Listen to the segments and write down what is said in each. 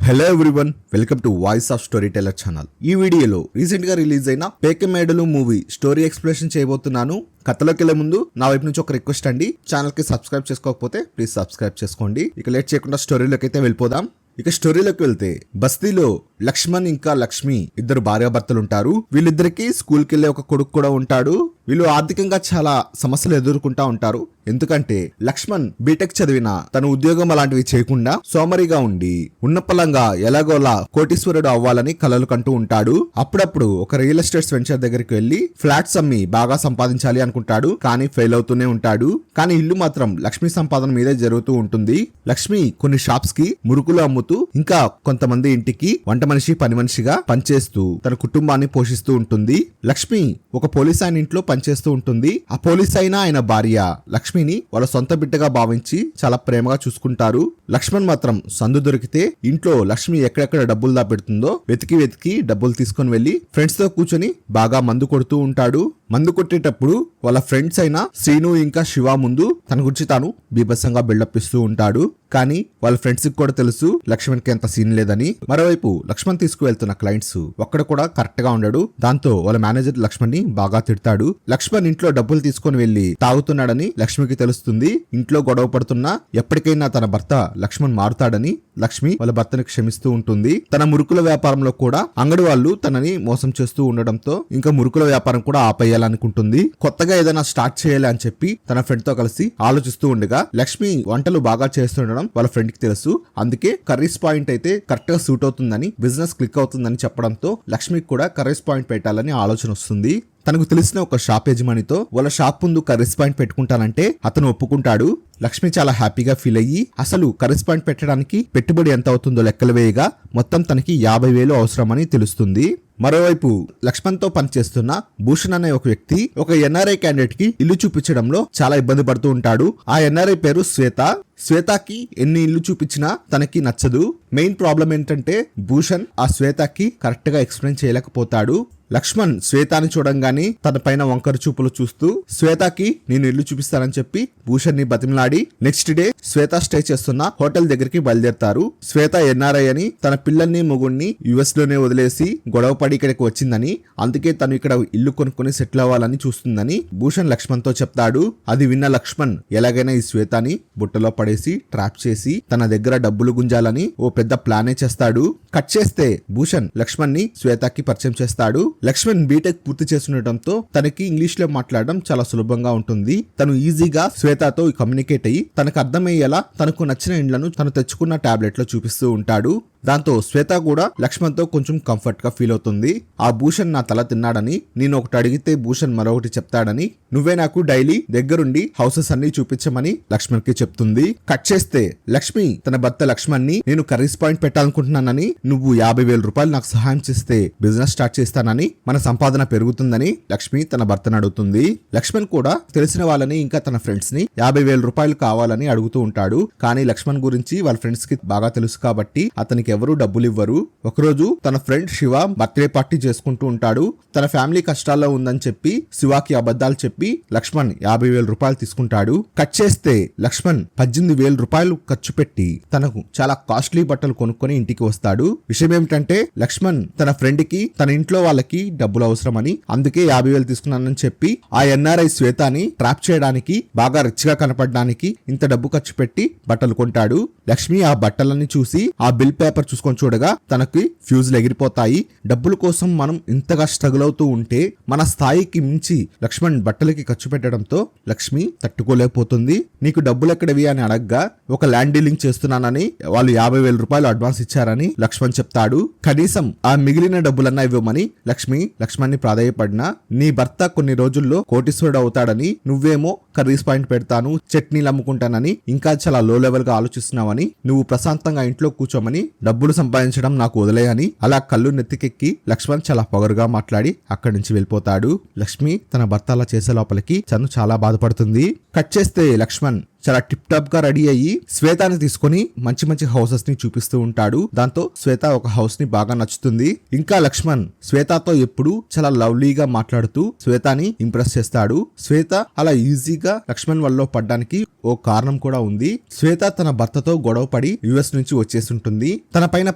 Hello everyone, welcome to voice of story teller channel. ఈ వీడియోలో recent గా release అయిన పేకమేడలు మూవీ స్టోరీ ఎక్స్ప్లెనేషన్ చేయబోతున్నాను. కథలోకి వెళ్లే ముందు నా వైపు నుంచి ఒక రిక్వెస్ట్ అండి, ఛానల్ కి సబ్స్క్రైబ్ చేసుకోకపోతే ప్లీజ్ సబ్స్క్రైబ్ చేసుకోండి. ఇక లేట్ చేయకుండా స్టోరీలోకి అయితే వెళ్ళిపోదాం. ఇక స్టోరీలోకి వెళ్తే, బస్తీలో లక్ష్మణ్ ఇంకా లక్ష్మి ఇద్దరు భార్యాభర్తలు ఉంటారు. వీళ్ళిద్దరికి స్కూల్కి వెళ్లే ఒక కొడుకు కూడా ఉంటాడు. వీళ్ళు ఆర్థికంగా చాలా సమస్యలు ఎదుర్కొంటా ఉంటారు. ఎందుకంటే లక్ష్మణ్ బీటెక్ చదివిన తన ఉద్యోగం అలాంటివి చేయకుండా సోమరిగా ఉండి ఉన్నపలంగా ఎలాగోలా కోటీశ్వరుడు అవ్వాలని కలలు కంటూ ఉంటాడు. అప్పుడప్పుడు ఒక రియల్ ఎస్టేట్ వెంచర్ దగ్గరికి వెళ్లి ఫ్లాట్స్ అమ్మి బాగా సంపాదించాలి అనుకుంటాడు. కానీ ఫెయిల్ అవుతూనే ఉంటాడు. కానీ ఇల్లు మాత్రం లక్ష్మి సంపాదన మీదే జరుగుతూ ఉంటుంది. లక్ష్మి కొన్ని షాప్స్ కి మురుకులు అమ్ముతూ, ఇంకా కొంతమంది ఇంటికి వంట మనిషి, పని మనిషిగా పనిచేస్తూ తన కుటుంబాన్ని పోషిస్తూ ఉంటుంది. లక్ష్మి ఒక పోలీస్ ఆయన ఇంట్లో పనిచేస్తూ ఉంటుంది. ఆ పోలీస్ అయిన ఆయన భార్య లక్ష్మిని వాళ్ళ సొంత బిడ్డగా భావించి చాలా ప్రేమగా చూసుకుంటారు. లక్ష్మణ్ మాత్రం సందు దొరికితే ఇంట్లో లక్ష్మి ఎక్కడెక్కడ డబ్బులు దాపెడుతుందో వెతికి డబ్బులు తీసుకొని వెళ్లి ఫ్రెండ్స్ తో కూర్చొని బాగా మందు కొడుతూ ఉంటాడు. మందు కొట్టేటప్పుడు వాళ్ళ ఫ్రెండ్స్ అయిన శ్రీను ఇంకా శివ ముందు తన గురించి తాను బీభత్సంగా బిల్డప్ ఇస్తూ ఉంటాడు. కానీ వాళ్ళ ఫ్రెండ్స్ కి కూడా తెలుసు లక్ష్మణ్ కి ఎంత సీన్ లేదని. మరోవైపు లక్ష్మణ్ తీసుకువెళ్తున్న క్లయింట్స్ ఒక్కడ కూడా కరెక్ట్ గా ఉండడు. దాంతో వాళ్ళ మేనేజర్ లక్ష్మణ్ ని బాగా తిడతాడు. లక్ష్మణ్ ఇంట్లో డబ్బులు తీసుకొని వెళ్లి తాగుతున్నాడని లక్ష్మికి తెలుస్తుంది. ఇంట్లో గొడవ పడుతున్నా ఎప్పటికైనా తన భర్త లక్ష్మణ్ మారుతాడని లక్ష్మి వాళ్ళ భర్తని క్షమిస్తూ ఉంటుంది. తన మురుకుల వ్యాపారంలో కూడా అంగడి వాళ్ళు తనని మోసం చేస్తూ ఉండడంతో ఇంకా మురుకుల వ్యాపారం కూడా ఆపేయాలనుకుంటుంది. కొత్తగా ఏదైనా స్టార్ట్ చేయాలి అని చెప్పి తన ఫ్రెండ్ తో కలిసి ఆలోచిస్తూ ఉండగా లక్ష్మి వంటలు బాగా చేస్తుండడం వాళ్ళ ఫ్రెండ్ కి తెలుసు. అందుకే కర్రీస్ పాయింట్ అయితే కరెక్ట్ గా సూట్ అవుతుందని, బిజినెస్ క్లిక్ అవుతుందని చెప్పడంతో లక్ష్మికి కూడా కర్రీస్ పాయింట్ పెట్టాలని ఆలోచన వస్తుంది. తనకు తెలిసిన ఒక షాప్ యజమానితో వాళ్ళ షాప్ ముందు కర్రీస్ పాయింట్ పెట్టుకుంటానంటే అతను ఒప్పుకుంటాడు. లక్ష్మి చాలా హ్యాపీగా ఫీల్ అయ్యి అసలు కర్రీస్ పాయింట్ పెట్టడానికి పెట్టుబడి ఎంత అవుతుందో లెక్కలు వేయగా మొత్తం తనకి 50,000 అవసరమని తెలుస్తుంది. మరోవైపు లక్ష్మణ్ తో పనిచేస్తున్న భూషణ్ అనే ఒక వ్యక్తి ఒక ఎన్ఆర్ఐ క్యాండిడేట్ కి ఇల్లు చూపించడంలో చాలా ఇబ్బంది పడుతూ ఉంటాడు. ఆ ఎన్ఆర్ఐ పేరు శ్వేత. శ్వేతకి ఎన్ని ఇల్లు చూపించినా తనకి నచ్చదు. మెయిన్ ప్రాబ్లం ఏంటంటే భూషణ్ ఆ శ్వేతకి కరెక్ట్ గా ఎక్స్ప్లెయిన్ చేయలేకపోతాడు. లక్ష్మణ్ శ్వేతాని చూడంగానే తన పైన వంకర చూపులు చూస్తూ శ్వేతకి నేను ఇల్లు చూపిస్తానని చెప్పి భూషణ్ ని బతిమలాడి నెక్స్ట్ డే శ్వేత స్టే చేస్తున్న హోటల్ దగ్గరికి బయలుదేరతారు. శ్వేత ఎన్ఆర్ఐ అని, తన పిల్లల్ని మొగుణ్ణి యుఎస్ లోనే వదిలేసి గొడవ పడి ఇక్కడికి వచ్చిందని, అందుకే తను ఇక్కడ ఇల్లు కొనుక్కొని సెటిల్ అవ్వాలని చూస్తుందని భూషణ్ లక్ష్మణ్ తో చెప్తాడు. అది విన్న లక్ష్మణ్ ఎలాగైనా ఈ శ్వేతని బుట్టలో పడేసి ట్రాప్ చేసి తన దగ్గర డబ్బులు గుంజాలని ఓ పెద్ద ప్లానే చేస్తాడు. కట్ చేస్తే భూషణ్ లక్ష్మణ్ ని శ్వేతకి పరిచయం చేస్తాడు. లక్ష్మణ్ బీటెక్ పూర్తి చేస్తుండటంతో తనకి ఇంగ్లీష్ లో మాట్లాడడం చాలా సులభంగా ఉంటుంది. తను ఈజీగా శ్వేతతో కమ్యూనికేట్ అయ్యి తనకు అర్థమయ్యేలా తనకు నచ్చిన ఇండ్లను తను తెచ్చుకున్న టాబ్లెట్ లో చూపిస్తూ ఉంటాడు. దాంతో శ్వేత కూడా లక్ష్మణ్ తో కొంచెం కంఫర్ట్ గా ఫీల్ అవుతుంది. ఆ భూషణ్ నా తల తిన్నాడని, నేను ఒకటి అడిగితే భూషణ్ మరొకటి చెప్తాడని, నువ్వే నాకు డైలీ దగ్గరుండి హౌసెస్ అన్ని చూపించమని లక్ష్మణ్ కి చెప్తుంది. కట్ చేస్తే లక్ష్మి తన భర్త లక్ష్మణ్ ని నేను కర్రీస్ పాయింట్ పెట్టాలనుకుంటున్నానని, నువ్వు 50,000 రూపాయలు నాకు సహాయం చేస్తే బిజినెస్ స్టార్ట్ చేస్తానని, మన సంపాదన పెరుగుతుందని లక్ష్మి తన భర్తను అడుగుతుంది. లక్ష్మణ్ కూడా తెలిసిన వాళ్ళని ఇంకా తన ఫ్రెండ్స్ ని 50,000 రూపాయలు కావాలని అడుగుతూ ఉంటాడు. కానీ లక్ష్మణ్ గురించి వాళ్ళ ఫ్రెండ్స్ కి బాగా తెలుసు కాబట్టి అతనికి ఎవరు డబ్బులు ఇవ్వరు. ఒకరోజు తన ఫ్రెండ్ శివ బర్త్డే పార్టీ చేసుకుంటూ ఉంటాడు. తన ఫ్యామిలీ కష్టాల్లో ఉందని చెప్పి శివాకి అబద్ధాలు చెప్పి లక్ష్మణ్ 50,000 రూపాయలు తీసుకుంటాడు. కట్ చేస్తే లక్ష్మణ్ 18,000 రూపాయలు ఖర్చు పెట్టి తనకు చాలా కాస్ట్లీ బట్టలు కొనుక్కొని ఇంటికి వస్తాడు. విషయం ఏమిటంటే లక్ష్మణ్ తన ఫ్రెండ్ కి తన ఇంట్లో వాళ్ళకి డబ్బులు అవసరమని, అందుకే 50,000 తీసుకున్నానని చెప్పి ఆ ఎన్ఆర్ఐ శ్వేతని ట్రాప్ చేయడానికి, బాగా రిచ్ గా కనపడడానికి ఇంత డబ్బు ఖర్చు పెట్టి బట్టలు కొంటాడు. లక్ష్మి ఆ బట్టలన్నీ చూసి ఆ బిల్ పేపర్ చూసుకొని చూడగా తనకి ఫ్యూజులు ఎగిరిపోతాయి. డబ్బుల కోసం మనం ఇంతగా స్ట్రగుల్ అవుతూ ఉంటే మన స్థాయికి మించి లక్ష్మణ్ బట్టలకి ఖర్చు పెట్టడంతో లక్ష్మి తట్టుకోలేకపోతుంది. నీకు డబ్బులు ఎక్కడవి అని అడగ్గా ఒక ల్యాండ్ డీలింగ్ చేస్తున్నానని, వాళ్ళు 50,000 రూపాయలు అడ్వాన్స్ ఇచ్చారని లక్ష్మణ్ చెప్తాడు. కనీసం ఆ మిగిలిన డబ్బులన్నా ఇవ్వమని లక్ష్మణ్ ని ప్రాధాయపడినా, నీ భర్త కొన్ని రోజుల్లో కోటీశ్వరుడు అవుతాడని, నువ్వేమో కర్రీస్ పాయింట్ పెడతాను, చట్నీలు అమ్ముకుంటానని, ఇంకా చాలా లో లెవెల్ గా ఆలోచిస్తున్నావని, నువ్వు ప్రశాంతంగా ఇంట్లో కూర్చోమని, డబ్బులు సంపాదించడం నాకు వదిలేయని అలా కళ్ళు నెత్తికెక్కి లక్ష్మణ్ చాలా పొగరుగా మాట్లాడి అక్కడి నుంచి వెళ్ళిపోతాడు. లక్ష్మి తన భర్త అలా చేసే లోపలికి తను చాలా బాధపడుతుంది. కట్ చేస్తే లక్ష్మణ్ చాలా టిప్ టాప్ గా రెడీ అయ్యి శ్వేతని తీసుకుని మంచి మంచి హౌసెస్ ని చూపిస్తూ ఉంటాడు. దాంతో శ్వేత ఒక హౌస్ ని బాగా నచ్చుతుంది. ఇంకా లక్ష్మణ్ శ్వేతతో ఎప్పుడు చాలా లవ్లీగా మాట్లాడుతూ శ్వేతని ఇంప్రెస్ చేస్తాడు. శ్వేత అలా ఈజీగా లక్ష్మణ్ వల్ల పడ్డానికి ఓ కారణం కూడా ఉంది. శ్వేత తన భర్తతో గొడవ పడి యుఎస్ నుంచి వచ్చేస్తుంటుంది. తన పైన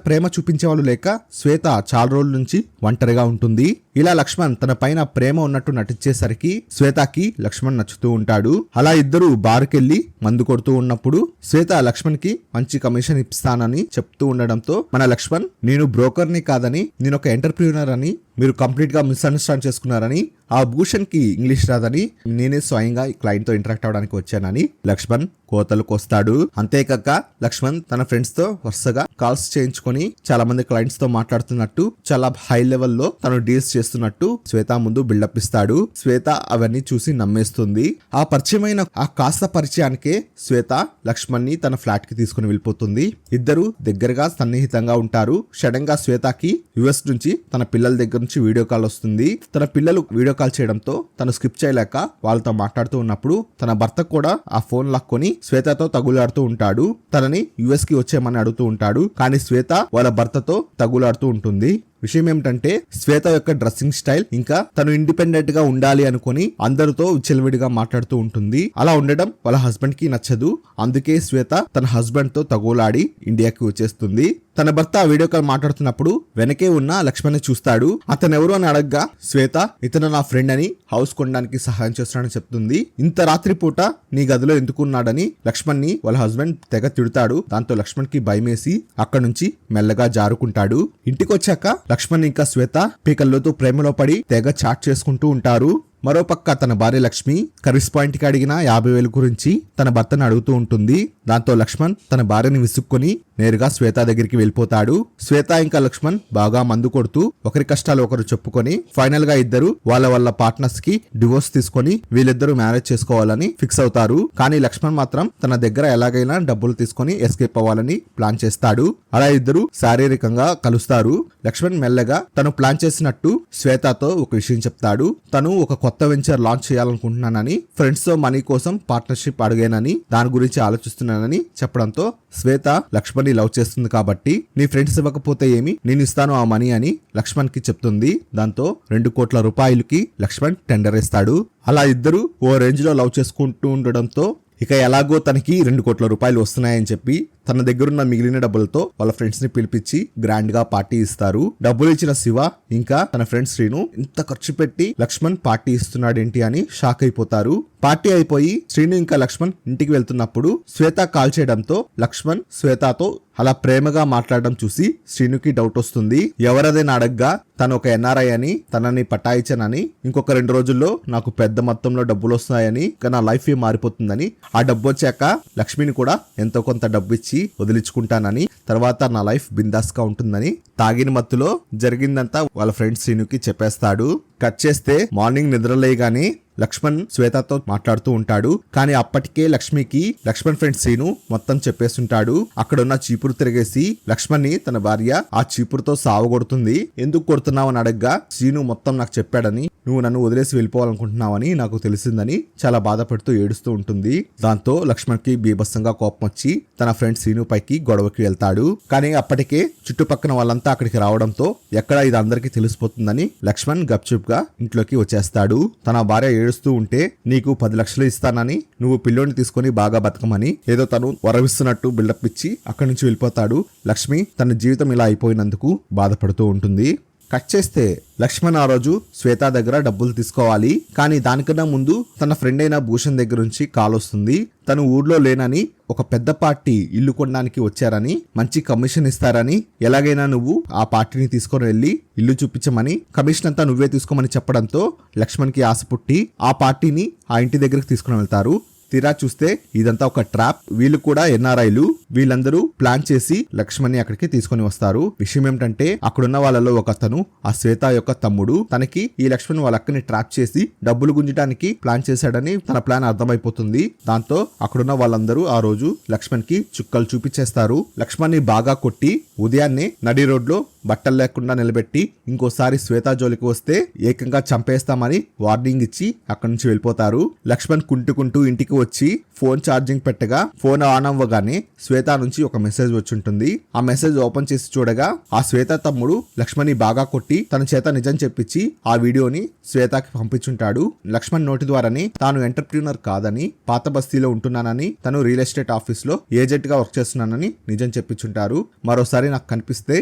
ప్రేమ చూపించే వాళ్ళు లేక శ్వేత చాలా రోజుల నుంచి ఒంటరిగా ఉంటుంది. ఇలా లక్ష్మణ్ తన పైన ప్రేమ ఉన్నట్టు నటించేసరికి శ్వేతకి లక్ష్మణ్ నచ్చుతూ ఉంటాడు. అలా ఇద్దరు బార్కెళ్లి మందు కొడుతూ ఉన్నప్పుడు శ్వేత లక్ష్మణ్ కి మంచి కమిషన్ ఇస్తానని చెప్తూ ఉండడంతో మన లక్ష్మణ్, నేను బ్రోకర్ని కాదని, నేను ఒక ఎంటర్ప్రీనర్ అని మీరు కంప్లీట్ గా మిస్అండర్స్టాండ్ చేసుకున్నారని, ఆ భూషణ్ కి ఇంగ్లీష్ రాదని, నేనే స్వయంగా ఈ క్లయింట్ తో ఇంటరాక్ట్ అవడానికి వచ్చానని లక్ష్మణ్ కోతలకు వస్తాడు. అంతేకాక లక్ష్మణ్ తన ఫ్రెండ్స్ తో వరుసగా కాల్స్ చేయించుకొని చాలా మంది క్లయింట్స్ తో మాట్లాడుతున్నట్టు, చాలా హై లెవెల్లో తను డీల్స్ చేస్తున్నట్టు శ్వేత ముందు బిల్డప్ ఇస్తాడు. శ్వేత అవన్నీ చూసి నమ్మేస్తుంది. ఆ పరిచయమైన ఆ కాస్త పరిచయానికే శ్వేత లక్ష్మణ్ ని తన ఫ్లాట్ కి తీసుకుని వెళ్ళిపోతుంది. ఇద్దరు దగ్గరగా సన్నిహితంగా ఉంటారు. సడన్ గా శ్వేతకి యుఎస్ నుంచి తన పిల్లల దగ్గర నుంచి వీడియో కాల్ వస్తుంది. తన పిల్లలు వీడియో కాల్ చేయడంతో తను స్కిప్ చేయలేక వాళ్ళతో మాట్లాడుతూ ఉన్నప్పుడు తన భర్త కూడా ఆ ఫోన్ లాక్కొని శ్వేతతో తగులాడుతూ ఉంటాడు. తనని యుఎస్ కి వచ్చేయమని అడుగుతూ ఉంటాడు. కానీ శ్వేత వాళ్ళ భర్తతో తగులాడుతూ ఉంటుంది. విషయం ఏమిటంటే శ్వేత యొక్క డ్రెస్సింగ్ స్టైల్ ఇంకా తను ఇండిపెండెంట్ గా ఉండాలి అనుకుని అందరితో విచ్చలవిడిగా మాట్లాడుతూ ఉంటుంది. అలా ఉండడం వాళ్ళ హస్బెండ్ కి నచ్చదు. అందుకే శ్వేత తన హస్బెండ్ తో తగులాడి ఇండియాకి వచ్చేస్తుంది. తన భర్త వీడియో కాల్ మాట్లాడుతున్నప్పుడు వెనకే ఉన్న లక్ష్మణ్ చూస్తాడు. అతను ఎవరు అని అడగ్గా శ్వేత ఇతను నా ఫ్రెండ్ అని హౌస్ కొనడానికి సహాయం చేస్తాడని చెప్తుంది. ఇంత రాత్రి పూట నీ గదిలో ఎందుకున్నాడని లక్ష్మణ్ ని వాళ్ళ హస్బెండ్ తెగ తిడతాడు. దాంతో లక్ష్మణ్ కి భయమేసి అక్కడి నుంచి మెల్లగా జారుకుంటాడు. ఇంటికి వచ్చాక లక్ష్మణ్ ఇంకా శ్వేత పీకల్లోతో ప్రేమలో పడి తెగ చాట్ చేసుకుంటూ ఉంటారు. మరోపక్క తన భార్య లక్ష్మి కర్రీస్ పాయింట్ కి అడిగిన 50,000 గురించి తన భర్తను అడుగుతూ ఉంటుంది. దాంతో లక్ష్మణ్ తన భార్యని విసుక్కొని నేరుగా శ్వేత దగ్గరికి వెళ్ళిపోతాడు. శ్వేత ఇంకా లక్ష్మణ్ బాగా మందు కొడుతూ ఒకరి కష్టాలు ఒకరు చెప్పుకొని ఫైనల్ గా ఇద్దరు వాళ్ళ పార్ట్నర్స్ కి డివోర్స్ తీసుకొని వీళ్ళిద్దరూ మ్యారేజ్ చేసుకోవాలని ఫిక్స్ అవుతారు. కానీ లక్ష్మణ్ మాత్రం తన దగ్గర ఎలాగైనా డబ్బులు తీసుకొని ఎస్కేప్ అవ్వాలని ప్లాన్ చేస్తాడు. అలా ఇద్దరు శారీరకంగా కలుస్తారు. లక్ష్మణ్ మెల్లగా తను ప్లాన్ చేసినట్టు శ్వేతతో ఒక విషయం చెప్తాడు. తను ఒక కొత్త వెంచర్ లాంచ్ చేయాలనుకుంటున్నానని, ఫ్రెండ్స్ తో మనీ కోసం పార్ట్నర్షిప్ అడిగానని, దాని గురించి ఆలోచిస్తున్నానని చెప్పడంతో శ్వేత లక్ష్మణ్ ని లవ్ చేస్తుంది కాబట్టి నీ ఫ్రెండ్స్ ఇవ్వకపోతే ఏమి, నేను ఇస్తాను ఆ మనీ అని లక్ష్మణ్ కి చెప్తుంది. దాంతో 2 కోట్ల రూపాయలకి లక్ష్మణ్ టెండర్ ఇస్తాడు. అలా ఇద్దరు ఓ రేంజ్ లో లవ్ చేసుకుంటూ ఉండడంతో ఇక ఎలాగో తనకి 2 కోట్ల రూపాయలు వస్తున్నాయని చెప్పి తన దగ్గరున్న మిగిలిన డబ్బులతో వాళ్ళ ఫ్రెండ్స్ ని పిలిపించి గ్రాండ్ గా పార్టీ ఇస్తారు. డబ్బులు ఇచ్చిన శివ ఇంకా తన ఫ్రెండ్ శ్రీను ఇంత ఖర్చు పెట్టి లక్ష్మణ్ పార్టీ ఇస్తున్నాడేంటి అని షాక్ అయిపోతారు. పార్టీ అయిపోయి శ్రీను ఇంకా లక్ష్మణ్ ఇంటికి వెళ్తున్నప్పుడు శ్వేత కాల్ చేయడంతో లక్ష్మణ్ శ్వేతతో అలా ప్రేమగా మాట్లాడడం చూసి శ్రీనుకి డౌట్ వస్తుంది. ఎవరదేనా అడగ్గా తను ఒక ఎన్ఆర్ఐ అని, తనని పటాయించనని, ఇంకొక 2 రోజుల్లో నాకు పెద్ద మొత్తంలో డబ్బులు వస్తున్నాయని, ఇక నా లైఫ్ మారిపోతుందని, ఆ డబ్బు వచ్చాక లక్ష్మిని కూడా ఎంతో కొంత డబ్బు ఇచ్చి వదిలించుకుంటానని, తర్వాత నా లైఫ్ బిందాస్ గా ఉంటుందని తాగిన మత్తులో జరిగిందంతా వాళ్ళ ఫ్రెండ్ శ్రీనుకి చెప్పేస్తాడు. కట్ చేస్తే మార్నింగ్ నిద్రలేయగానే లక్ష్మణ్ శ్వేతతో మాట్లాడుతూ ఉంటాడు. కానీ అప్పటికే లక్ష్మికి లక్ష్మణ్ ఫ్రెండ్ శ్రీను మొత్తం చెప్పేస్తుంటాడు. అక్కడున్న చీపురు తిరిగేసి లక్ష్మణ్ ని తన భార్య ఆ చీపురుతో సావగొడుతుంది. ఎందుకు కొడుతున్నావు అని అడగ్గా శ్రీను మొత్తం నాకు చెప్పాడని, నువ్వు నన్ను వదిలేసి వెళ్ళిపోవాలనుకుంటున్నావని నాకు తెలిసిందని చాలా బాధపడుతూ ఏడుస్తూ ఉంటుంది. దాంతో లక్ష్మణ్ కి బీభత్సంగా కోపం వచ్చి తన ఫ్రెండ్ శ్రీను పైకి గొడవకి వెళ్తాడు. కానీ అప్పటికే చుట్టుపక్కల వాళ్ళంతా అక్కడికి రావడంతో ఎక్కడ ఇది అందరికీ తెలిసిపోతుందని లక్ష్మణ్ గప్చుప్గా ఇంట్లోకి వచ్చేస్తాడు. తన భార్య ఏడుస్తూ ఉంటే నీకు 10 లక్షలు ఇస్తానని, నువ్వు పిల్లోని తీసుకొని బాగా బతకమని ఏదో తను వరవిస్తున్నట్టు బిల్డప్ ఇచ్చి అక్కడి నుంచి వెళ్ళిపోతాడు. లక్ష్మి తన జీవితం ఇలా అయిపోయినందుకు బాధపడుతూ ఉంటుంది. కట్ చేస్తే లక్ష్మణ్ ఆ రోజు శ్వేత దగ్గర డబ్బులు తీసుకోవాలి. కానీ దానికన్నా ముందు తన ఫ్రెండ్ అయిన భూషణ్ దగ్గర నుంచి కాల్ వస్తుంది. తను ఊర్లో లేనని, ఒక పెద్ద పార్టీ ఇల్లు కొనడానికి వచ్చారని, మంచి కమిషన్ ఇస్తారని, ఎలాగైనా నువ్వు ఆ పార్టీని తీసుకొని వెళ్ళి ఇల్లు చూపించమని, కమిషన్ అంతా నువ్వే తీసుకోమని చెప్పడంతో లక్ష్మణ్ కి ఆశ పుట్టి ఆ పార్టీని ఆ ఇంటి దగ్గరికి తీసుకుని వెళ్తారు. తీరా చూస్తే ఇదంతా ఒక ట్రాప్. వీళ్ళు కూడా ఎన్ఆర్ఐలు. వీళ్ళందరూ ప్లాన్ చేసి లక్ష్మణ్ ని అక్కడికి తీసుకొని వస్తారు. విషయం ఏమిటంటే అక్కడున్న వాళ్ళలో ఒక అతను ఆ శ్వేత యొక్క తమ్ముడు. తనకి ఈ లక్ష్మణ్ వాళ్ళ అక్కని ట్రాప్ చేసి డబ్బులు గుంజడానికి ప్లాన్ చేశాడని తన ప్లాన్ అర్థమైపోతుంది. దాంతో అక్కడున్న వాళ్ళందరూ ఆ రోజు లక్ష్మణ్ కి చుక్కలు చూపించేస్తారు. లక్ష్మణ్ ని బాగా కొట్టి ఉదయాన్నే నడి రోడ్ లో బట్టలు లేకుండా నిలబెట్టి ఇంకోసారి శ్వేత జోలికి వస్తే ఏకంగా చంపేస్తామని వార్నింగ్ ఇచ్చి అక్కడి నుంచి వెళ్ళిపోతారు. లక్ష్మణ్ కుంటుకుంటూ ఇంటికి వచ్చి ఫోన్ ఛార్జింగ్ పెట్టగా ఫోన్ ఆన్ అవ్వగానే శ్వేత నుంచి ఒక మెసేజ్ వచ్చుంటుంది. ఆ మెసేజ్ ఓపెన్ చేసి చూడగా ఆ శ్వేత తమ్ముడు లక్ష్మణ్ని బాగా కొట్టి తన చేత నిజం చెప్పించి ఆ వీడియోని శ్వేతకి పంపించుంటాడు. లక్ష్మణ్ నోటి ద్వారానే తాను ఎంటర్ప్రీనర్ కాదని, పాత బస్తీలో ఉంటున్నానని, తను రియల్ ఎస్టేట్ ఆఫీస్ లో ఏజెంట్ గా వర్క్ చేస్తున్నానని నిజం చెప్పించుంటారు. మరోసారి నాకు కనిపిస్తే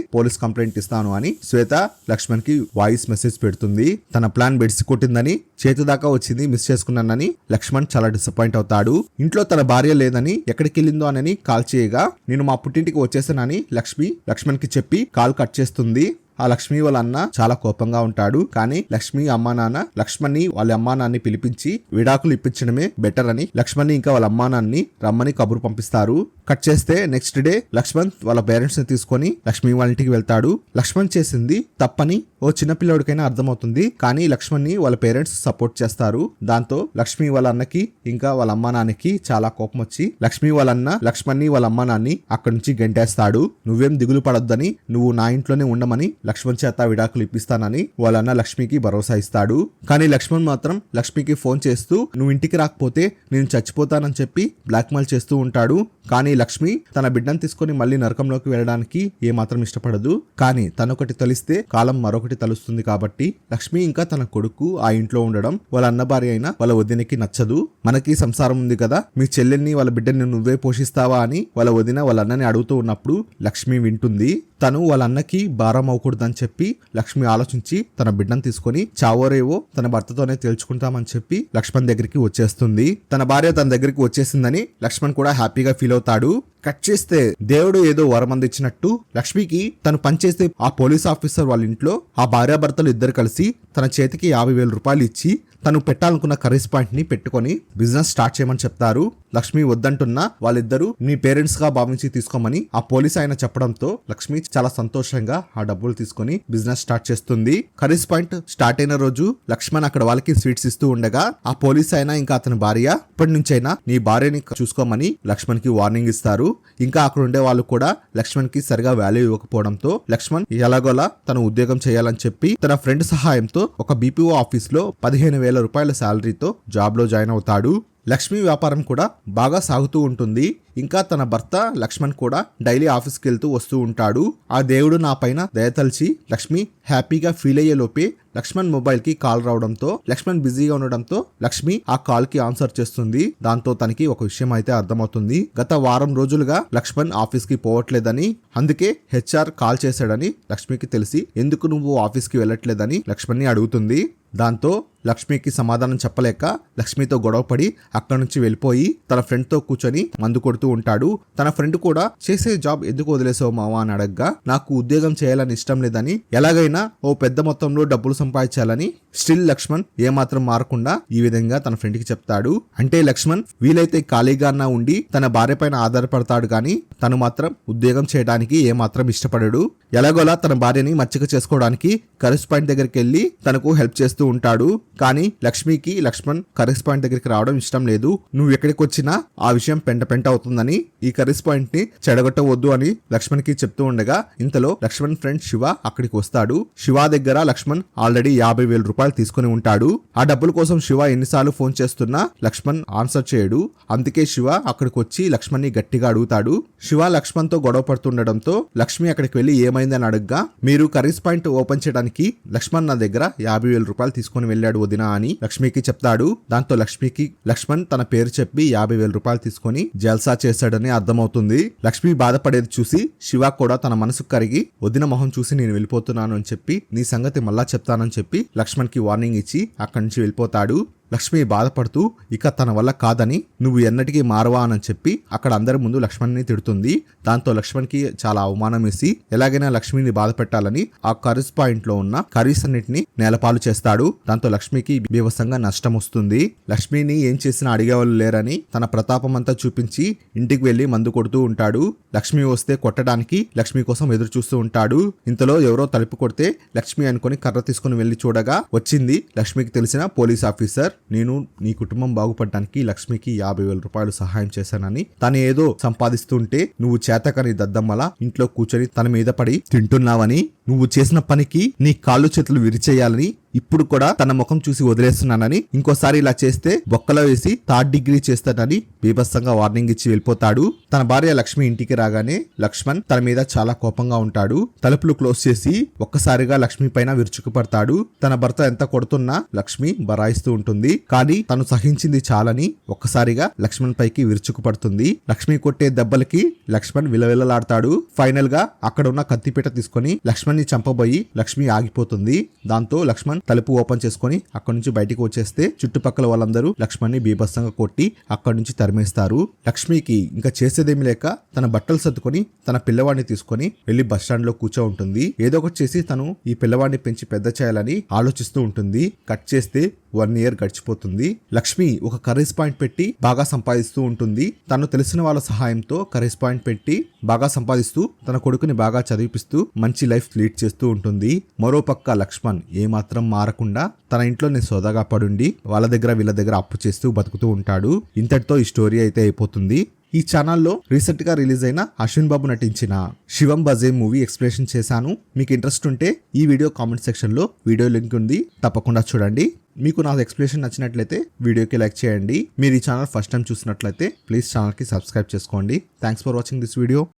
పోలీస్ కంప్లైంట్ ఇస్తాను అని శ్వేత లక్ష్మణ్ కి వాయిస్ మెసేజ్ పెడుతుంది. తన ప్లాన్ బెడిసి కొట్టిందని, చేతి దాకా వచ్చింది మిస్ చేసుకున్నానని లక్ష్మణ్ చాలా డిసప్పాయింట్ అవుతాడు. ఇంట్లో తన భార్య లేదని, ఎక్కడికి వెళ్ళిందో అని కాల్ చేయగా నేను మా పుట్టింటికి వచ్చేసానని లక్ష్మణ్ కి చెప్పి కాల్ కట్ చేస్తుంది. ఆ లక్ష్మి వాళ్ళ అన్న చాలా కోపంగా ఉంటాడు. కానీ లక్ష్మి అమ్మా నాన్న లక్ష్మణ్ని వాళ్ళ అమ్మా నాన్ని పిలిపించి విడాకులు ఇప్పించడమే బెటర్ అని లక్ష్మణ్ని ఇంకా వాళ్ళ అమ్మా నాన్ని రమ్మని కబురు పంపిస్తారు. కట్ చేస్తే నెక్స్ట్ డే లక్ష్మణ్ వాళ్ళ పేరెంట్స్ ని తీసుకొని లక్ష్మి వాళ్ళ ఇంటికి వెళ్తాడు. లక్ష్మణ్ చేసింది తప్పని ఓ చిన్నపిల్లడికైనా అర్థమవుతుంది. కానీ లక్ష్మణ్ని వాళ్ళ పేరెంట్స్ సపోర్ట్ చేస్తారు. దాంతో లక్ష్మి వాళ్ళ అన్నకి ఇంకా వాళ్ళ అమ్మా నాన్నకి చాలా కోపం వచ్చి లక్ష్మి వాళ్ళ అన్న లక్ష్మణ్ని వాళ్ళ అమ్మా నాన్ని అక్కడి నుంచి గెంటేస్తాడు. నువ్వేం దిగులు పడొద్దని, నువ్వు నా ఇంట్లోనే ఉండమని లక్ష్మణ్ చేత విడాకులు ఇప్పిస్తానని వాళ్ళన్న లక్ష్మికి భరోసా ఇస్తాడు. కానీ లక్ష్మణ్ మాత్రం లక్ష్మికి ఫోన్ చేస్తూ నువ్వు ఇంటికి రాకపోతే నేను చచ్చిపోతానని చెప్పి బ్లాక్మెయిల్ చేస్తూ ఉంటాడు. కానీ లక్ష్మి తన బిడ్డను తీసుకొని మళ్ళీ నరకంలోకి వెళ్ళడానికి ఏమాత్రం ఇష్టపడదు. కానీ తనొకటి తలిస్తే కాలం మరొకటి తలుస్తుంది కాబట్టి లక్ష్మి ఇంకా తన కొడుకు ఆ ఇంట్లో ఉండడం వాళ్ళ అన్న భార్య అయినా వాళ్ళ వదినకి నచ్చదు. మనకి సంసారం ఉంది కదా, మీ చెల్లెల్ని వాళ్ళ బిడ్డని నువ్వే పోషిస్తావా అని వాళ్ళ వదిన వాళ్ళ అన్నని అడుగుతూ ఉన్నప్పుడు లక్ష్మి వింటుంది. తను వాళ్ళ అన్నకి భారం అవ్వకూడదని చెప్పి లక్ష్మి ఆలోచించి తన బిడ్డను తీసుకొని చావోరేవో తన భర్తతోనే తేల్చుకుంటామని చెప్పి లక్ష్మణ్ దగ్గరికి వచ్చేస్తుంది. తన భార్య తన దగ్గరికి వచ్చేసిందని లక్ష్మణ్ కూడా హ్యాపీగా ఫీల్ అవుతాడు. కట్ చేస్తే దేవుడు ఏదో వరం అందించినట్టు లక్ష్మికి తను పనిచేసే ఆ పోలీస్ ఆఫీసర్ వాళ్ళ ఇంట్లో ఆ భార్యాభర్తలు ఇద్దరు కలిసి తన చేతికి 50,000 రూపాయలు ఇచ్చి తను పెట్టాలనుకున్న కర్రీస్ పాయింట్ ని పెట్టుకొని బిజినెస్ స్టార్ట్ చేయమని చెప్తారు. లక్ష్మి వద్దంటున్నా వాళ్ళిద్దరూ నీ పేరెంట్స్ గా భావించి తీసుకోమని ఆ పోలీస్ ఆయన చెప్పడంతో లక్ష్మి చాలా సంతోషంగా ఆ డబ్బులు తీసుకొని బిజినెస్ స్టార్ట్ చేస్తుంది. కర్రీస్ పాయింట్ స్టార్ట్ అయిన రోజు లక్ష్మణ్ అక్కడ వాళ్ళకి స్వీట్స్ ఇస్తూ ఉండగా ఆ పోలీస్ అయినా ఇంకా అతని భార్య ఇప్పటి నుంచైనా నీ భార్యని చూసుకోమని లక్ష్మణ్ కి వార్నింగ్ ఇస్తారు. ఇంకా అక్కడ ఉండే వాళ్ళు కూడా లక్ష్మణ్ కి సరిగా వాల్యూ ఇవ్వకపోవడంతో లక్ష్మణ్ ఎలాగోలా తన ఉద్యోగం చేయాలని చెప్పి తన ఫ్రెండ్ సహాయంతో ఒక బీపీఓ ఆఫీస్ లో 15,000 రూపాయల శాలరీతో జాబ్ లో జాయిన్ అవుతాడు. లక్ష్మి వ్యాపారం కూడా బాగా సాగుతూ ఉంటుంది. ఇంకా తన భర్త లక్ష్మణ్ కూడా డైలీ ఆఫీస్కి వెళ్తూ వస్తూ ఉంటాడు. ఆ దేవుడు నా పైన దయతలిచి లక్ష్మి హ్యాపీగా ఫీల్ అయ్యే లోపే లక్ష్మణ్ మొబైల్ కి కాల్ రావడంతో లక్ష్మణ్ బిజీగా ఉండడంతో లక్ష్మి ఆ కాల్ కి ఆన్సర్ చేస్తుంది. దాంతో తనకి ఒక విషయం అయితే అర్థమవుతుంది. గత వారం రోజులుగా లక్ష్మణ్ ఆఫీస్ కి పోవట్లేదని, అందుకే హెచ్ఆర్ కాల్ చేశాడని లక్ష్మికి తెలిసి ఎందుకు నువ్వు ఆఫీస్ కి వెళ్ళట్లేదని లక్ష్మణ్ని అడుగుతుంది. దాంతో లక్ష్మికి సమాధానం చెప్పలేక లక్ష్మితో గొడవపడి అక్కడి నుంచి వెళ్ళిపోయి తన ఫ్రెండ్ తో కూర్చొని మందు కొడుతూ ఉంటాడు. తన ఫ్రెండ్ కూడా చేసే జాబ్ ఎందుకు వదిలేసావు మావా అని అడగ్గా నాకు ఉద్యోగం చేయాలని ఇష్టం లేదని, ఎలాగైనా ఓ పెద్ద మొత్తంలో డబ్బులు సంపాదించాలని స్టిల్ లక్ష్మణ్ ఏమాత్రం మారకుండా ఈ విధంగా తన ఫ్రెండ్ కి చెప్తాడు. అంటే లక్ష్మణ్ వీలైతే ఖాళీగా ఉండి తన భార్య పైన ఆధారపడతాడు కానీ తను మాత్రం ఉద్యోగం చేయడానికి ఏమాత్రం ఇష్టపడడు. ఎలాగోలా తన భార్యని మచ్చిక చేసుకోవడానికి కరెస్ పాయింట్ దగ్గరికి వెళ్లి తనకు హెల్ప్ చేస్తూ ఉంటాడు. కానీ లక్ష్మికి లక్ష్మణ్ కర్రీస్ పాయింట్ దగ్గరికి రావడం ఇష్టం లేదు. నువ్వు ఎక్కడికి వచ్చినా ఆ విషయం పెంట అవుతుందని, ఈ కర్రీస్ పాయింట్ ని చెడగొట్టవద్దు అని లక్ష్మణ్ కి చెప్తూ ఉండగా ఇంతలో లక్ష్మణ్ ఫ్రెండ్ శివ అక్కడికి వస్తాడు. శివ దగ్గర లక్ష్మణ్ ఆల్రెడీ 50,000 రూపాయలు తీసుకుని ఉంటాడు. ఆ డబ్బుల కోసం శివ ఎన్నిసార్లు ఫోన్ చేస్తున్నా లక్ష్మణ్ ఆన్సర్ చేయడు. అందుకే శివ అక్కడికి వచ్చి లక్ష్మణ్ ని గట్టిగా అడుగుతాడు. శివ లక్ష్మణ్ తో గొడవ పడుతుండడంతో లక్ష్మి అక్కడికి వెళ్లి ఏమైందని అడగ్గా మీరు కర్రీస్ పాయింట్ ఓపెన్ చేయడానికి లక్ష్మణ్ నా దగ్గర 50,000 రూపాయలు తీసుకుని వెళ్ళాడు వదినా అని లక్ష్మికి చెప్తాడు. దాంతో లక్ష్మికి లక్ష్మణ్ తన పేరు చెప్పి 50,000 రూపాయలు తీసుకొని జల్సా చేశాడని అర్థమవుతుంది. లక్ష్మి బాధపడేది చూసి శివ కూడా తన మనసు కరిగి వదిన మొహం చూసి నేను వెళ్ళిపోతున్నాను అని చెప్పి నీ సంగతి మళ్ళా చెప్తానని చెప్పి లక్ష్మణ్ కి వార్నింగ్ ఇచ్చి అక్కడి నుంచి వెళ్ళిపోతాడు. లక్ష్మి బాధపడుతూ ఇక తన వల్ల కాదని నువ్వు ఎన్నటికీ మారవా అని చెప్పి అక్కడ అందరి ముందు లక్ష్మణ్ని తిడుతుంది. దాంతో లక్ష్మణ్కి చాలా అవమానం వేసి ఎలాగైనా లక్ష్మిని బాధ పెట్టాలని ఆ కర్రీస్ పాయింట్ లో ఉన్న కర్రీస్ అన్నిటిని నేలపాలు చేస్తాడు. దాంతో లక్ష్మికి బీభత్సంగా నష్టం వస్తుంది. లక్ష్మిని ఏం చేసినా అడిగేవాళ్ళు లేరని తన ప్రతాపం అంతా చూపించి ఇంటికి వెళ్లి మందు కొడుతూ ఉంటాడు. లక్ష్మి వస్తే కొట్టడానికి లక్ష్మి కోసం ఎదురు చూస్తూ ఉంటాడు. ఇంతలో ఎవరో తలుపు కొడితే లక్ష్మి అనుకుని కర్ర తీసుకుని వెళ్లి చూడగా వచ్చింది లక్ష్మికి తెలిసిన పోలీస్ ఆఫీసర్. నేను నీ కుటుంబం బాగుపడడానికి లక్ష్మికి 50,000 రూపాయలు సహాయం చేశానని, తను ఏదో సంపాదిస్తుంటే నువ్వు చేతకని దద్దమ్మలా ఇంట్లో కూర్చొని తన మీద పడి తింటున్నావని, నువ్వు చేసిన పనికి నీ కాళ్ళు చేతులు విరిచేయాలని, ఇప్పుడు కూడా తన ముఖం చూసి వదిలేస్తున్నానని, ఇంకోసారి ఇలా చేస్తే బొక్కలో వేసి 3rd డిగ్రీ చేస్తానని బీభత్సంగా వార్నింగ్ ఇచ్చి వెళ్ళిపోతాడు. తన భార్య లక్ష్మి ఇంటికి రాగానే లక్ష్మణ్ తన మీద చాలా కోపంగా ఉంటాడు. తలుపులు క్లోజ్ చేసి ఒక్కసారిగా లక్ష్మి పైన విరుచుకుపడతాడు. తన భర్త ఎంత కొడుతున్నా లక్ష్మి బరాయిస్తూ ఉంటుంది. కానీ తను సహించింది చాలని ఒక్కసారిగా లక్ష్మణ్ పైకి విరుచుకుపడుతుంది. లక్ష్మి కొట్టే దెబ్బలకి లక్ష్మణ్ విలవిలలాడతాడు. ఫైనల్ గా అక్కడ ఉన్న కత్తిపీట తీసుకొని లక్ష్మణ్ ని చంపబోయి లక్ష్మి ఆగిపోతుంది. దాంతో లక్ష్మణ్ తలుపు ఓపెన్ చేసుకొని అక్కడి నుంచి బయటికి వచ్చేస్తే చుట్టుపక్కల వాళ్ళందరూ లక్ష్మణ్ ని బీభత్సంగా కొట్టి అక్కడి నుంచి తరిమేస్తారు. లక్ష్మికి ఇంకా చేసేదేమి లేక తన బట్టలు సర్దుకొని తన పిల్లవాడిని తీసుకొని వెళ్లి బస్ స్టాండ్ లో కూర్చో ఉంటుంది. ఏదో ఒకటి చేసి తను ఈ పిల్లవాడిని పెంచి పెద్ద చేయాలని ఆలోచిస్తూ ఉంటుంది. కట్ చేస్తే 1 year గడిచిపోతుంది. లక్ష్మి ఒక కర్రీస్ పాయింట్ పెట్టి బాగా సంపాదిస్తూ ఉంటుంది. తను తెలిసిన వాళ్ళ సహాయంతో కర్రీస్ పాయింట్ పెట్టి బాగా సంపాదిస్తూ తన కొడుకుని బాగా చదివిపిస్తూ మంచి లైఫ్ లీడ్ చేస్తూ ఉంటుంది. మరోపక్క లక్ష్మణ్ ఏమాత్రం మారకుండా తన ఇంట్లోనే సోదాగా పడుండి వాళ్ళ దగ్గర వీళ్ళ దగ్గర అప్పు చేస్తూ బతుకుతూ ఉంటాడు. ఇంతటితో ఈ స్టోరీ అయితే అయిపోతుంది. ఈ ఛానల్లో రీసెంట్ గా రిలీజ్ అయిన అశ్విన్ బాబు నటించిన శివం బజే మూవీ ఎక్స్ప్లెనేషన్ చేశాను. మీకు ఇంట్రెస్ట్ ఉంటే ఈ వీడియో కామెంట్ సెక్షన్ లో వీడియో లింక్ ఉంది, తప్పకుండా చూడండి. మీకు నా ఎక్స్ప్లెనేషన్ నచ్చినట్లయితే వీడియోకి లైక్ చేయండి. మీరు ఈ ఛానల్ ఫస్ట్ టైం చూసినట్లయితే ప్లీజ్ ఛానల్ కి సబ్స్క్రైబ్ చేసుకోండి. Thanks for watching this video.